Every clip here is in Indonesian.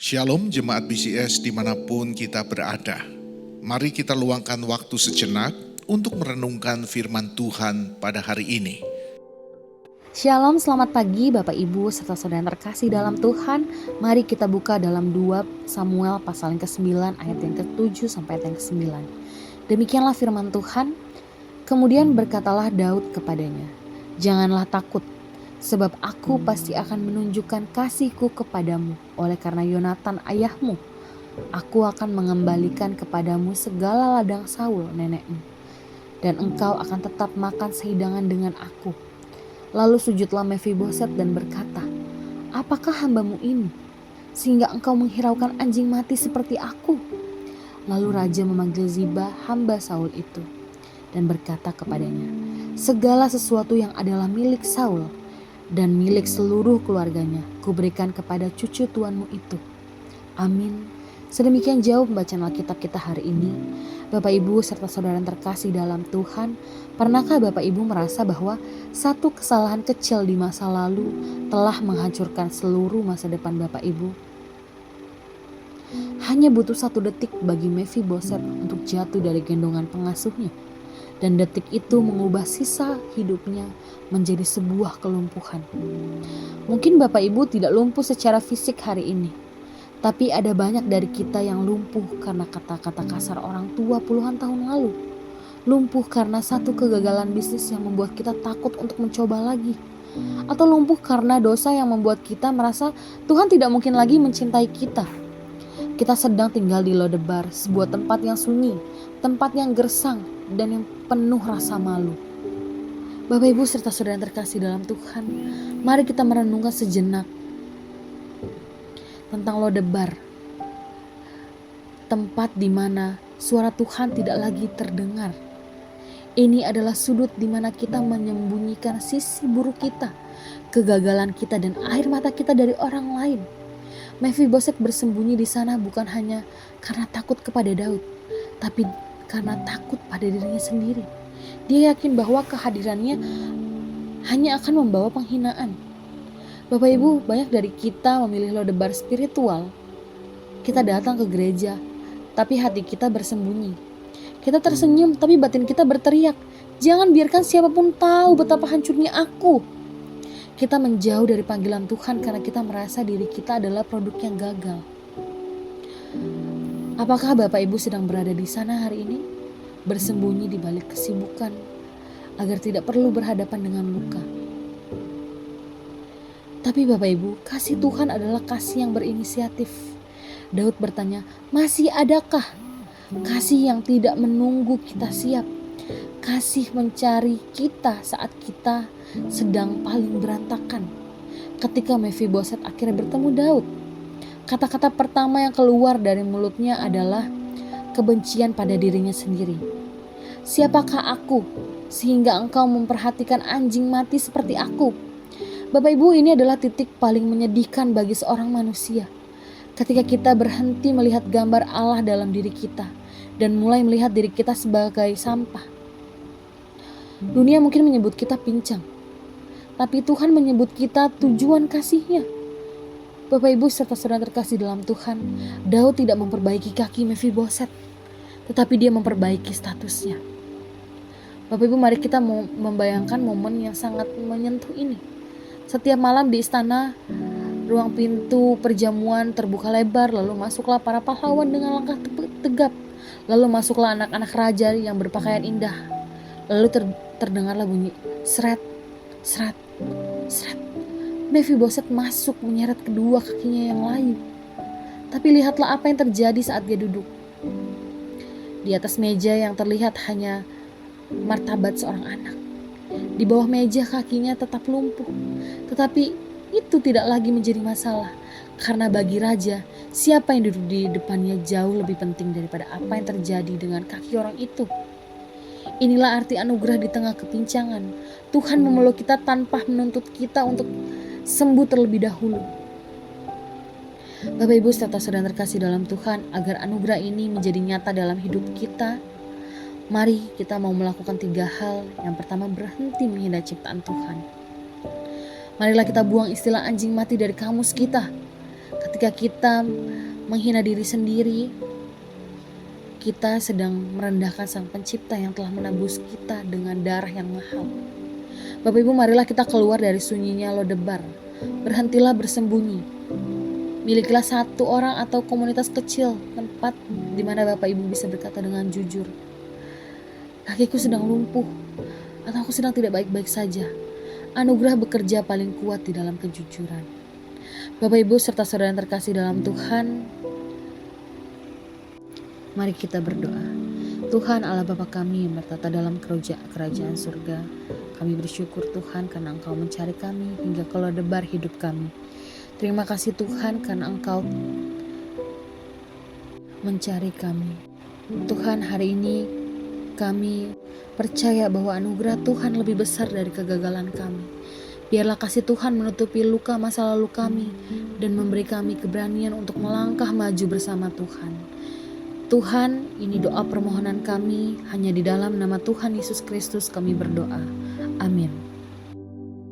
Shalom jemaat BCS dimanapun kita berada. Mari kita luangkan waktu sejenak untuk merenungkan firman Tuhan pada hari ini. Shalom, selamat pagi Bapak Ibu serta saudara yang terkasih dalam Tuhan. Mari kita buka dalam 2 Samuel pasal yang ke-9 ayat yang ke-7 sampai ayat yang ke-9. Demikianlah firman Tuhan. Kemudian berkatalah Daud kepadanya, "Janganlah takut, sebab aku pasti akan menunjukkan kasihku kepadamu oleh karena Yonatan ayahmu. Aku akan mengembalikan kepadamu segala ladang Saul nenekmu, dan engkau akan tetap makan sehidangan dengan aku." Lalu sujudlah Mefiboset dan berkata, "Apakah hambamu ini, sehingga engkau menghiraukan anjing mati seperti aku?" Lalu raja memanggil Ziba, hamba Saul itu, dan berkata kepadanya, "Segala sesuatu yang adalah milik Saul dan milik seluruh keluarganya, kuberikan kepada cucu tuanmu itu." Amin. Sedemikian jauh pembacaan Alkitab kita hari ini. Bapak Ibu serta saudara yang terkasih dalam Tuhan, pernahkah Bapak Ibu merasa bahwa satu kesalahan kecil di masa lalu telah menghancurkan seluruh masa depan Bapak Ibu? Hanya butuh 1 detik bagi Mefiboset untuk jatuh dari gendongan pengasuhnya, dan detik itu mengubah sisa hidupnya menjadi sebuah kelumpuhan. Mungkin Bapak Ibu tidak lumpuh secara fisik hari ini, tapi ada banyak dari kita yang lumpuh karena kata-kata kasar orang tua puluhan tahun lalu. Lumpuh karena satu kegagalan bisnis yang membuat kita takut untuk mencoba lagi. Atau lumpuh karena dosa yang membuat kita merasa Tuhan tidak mungkin lagi mencintai kita. Kita sedang tinggal di Lodebar, sebuah tempat yang sunyi, tempat yang gersang, dan yang penuh rasa malu. Bapak Ibu serta saudara yang terkasih dalam Tuhan, mari kita merenungkan sejenak tentang Lodebar, tempat di mana suara Tuhan tidak lagi terdengar. Ini adalah sudut di mana kita menyembunyikan sisi buruk kita, kegagalan kita, dan air mata kita dari orang lain. Mefiboset bersembunyi di sana bukan hanya karena takut kepada Daud, tapi karena takut pada dirinya sendiri. Dia yakin bahwa kehadirannya hanya akan membawa penghinaan. Bapak Ibu, banyak dari kita memilih Lodebar spiritual. Kita datang ke gereja, tapi hati kita bersembunyi. Kita tersenyum, tapi batin kita berteriak, "Jangan biarkan siapapun tahu betapa hancurnya aku." Kita menjauh dari panggilan Tuhan karena kita merasa diri kita adalah produk yang gagal. Apakah Bapak Ibu sedang berada di sana hari ini? Bersembunyi di balik kesibukan, agar tidak perlu berhadapan dengan luka. Tapi Bapak Ibu, kasih Tuhan adalah kasih yang berinisiatif. Daud bertanya, "Masih adakah?" Kasih yang tidak menunggu kita siap. Kasih mencari kita saat kita sedang paling berantakan. Ketika Mefiboset akhirnya bertemu Daud, kata-kata pertama yang keluar dari mulutnya adalah kebencian pada dirinya sendiri. "Siapakah aku sehingga engkau memperhatikan anjing mati seperti aku?" Bapak Ibu, ini adalah titik paling menyedihkan bagi seorang manusia. Ketika kita berhenti melihat gambar Allah dalam diri kita dan mulai melihat diri kita sebagai sampah. Dunia mungkin menyebut kita pincang, tapi Tuhan menyebut kita tujuan kasih-Nya. Bapak Ibu serta saudara terkasih dalam Tuhan, Daud tidak memperbaiki kaki Mefiboset, tetapi dia memperbaiki statusnya. Bapak Ibu, mari kita membayangkan momen yang sangat menyentuh ini. Setiap malam di istana, ruang pintu perjamuan terbuka lebar, lalu masuklah para pahlawan dengan langkah tegap. Lalu masuklah anak-anak raja yang berpakaian indah. Lalu terdengarlah bunyi seret, seret, seret. Mefiboset masuk menyeret kedua kakinya yang layu. Tapi lihatlah apa yang terjadi saat dia duduk. Di atas meja yang terlihat hanya martabat seorang anak. Di bawah meja kakinya tetap lumpuh. Tetapi itu tidak lagi menjadi masalah. Karena bagi raja, siapa yang duduk di depannya jauh lebih penting daripada apa yang terjadi dengan kaki orang itu. Inilah arti anugerah di tengah kepincangan. Tuhan memeluk kita tanpa menuntut kita untuk sembuh terlebih dahulu. Bapak Ibu serta saudara terkasih dalam Tuhan, agar anugerah ini menjadi nyata dalam hidup kita, mari kita mau melakukan 3 hal. Yang pertama, berhenti menghina ciptaan Tuhan. Marilah kita buang istilah anjing mati dari kamus kita. Ketika kita menghina diri sendiri, kita sedang merendahkan Sang Pencipta yang telah menebus kita dengan darah yang mahal. Bapak Ibu, marilah kita keluar dari sunyinya Lodebar. Berhentilah bersembunyi. Milikilah satu orang atau komunitas kecil, tempat di mana Bapak Ibu bisa berkata dengan jujur, kakiku sedang lumpuh, atau aku sedang tidak baik-baik saja. Anugerah bekerja paling kuat di dalam kejujuran. Bapak Ibu serta saudara yang terkasih dalam Tuhan, mari kita berdoa. Tuhan Allah Bapa kami yang bertata dalam kerajaan surga, kami bersyukur Tuhan karena Engkau mencari kami hingga ke Lodebar hidup kami. Terima kasih Tuhan karena Engkau mencari kami. Tuhan, hari ini kami percaya bahwa anugerah Tuhan lebih besar dari kegagalan kami. Biarlah kasih Tuhan menutupi luka masa lalu kami dan memberi kami keberanian untuk melangkah maju bersama Tuhan. Tuhan, ini doa permohonan kami, hanya di dalam nama Tuhan Yesus Kristus kami berdoa. Amin.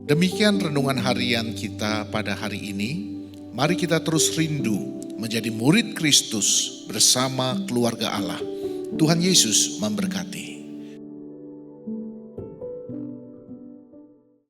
Demikian renungan harian kita pada hari ini. Mari kita terus rindu menjadi murid Kristus bersama keluarga Allah. Tuhan Yesus memberkati.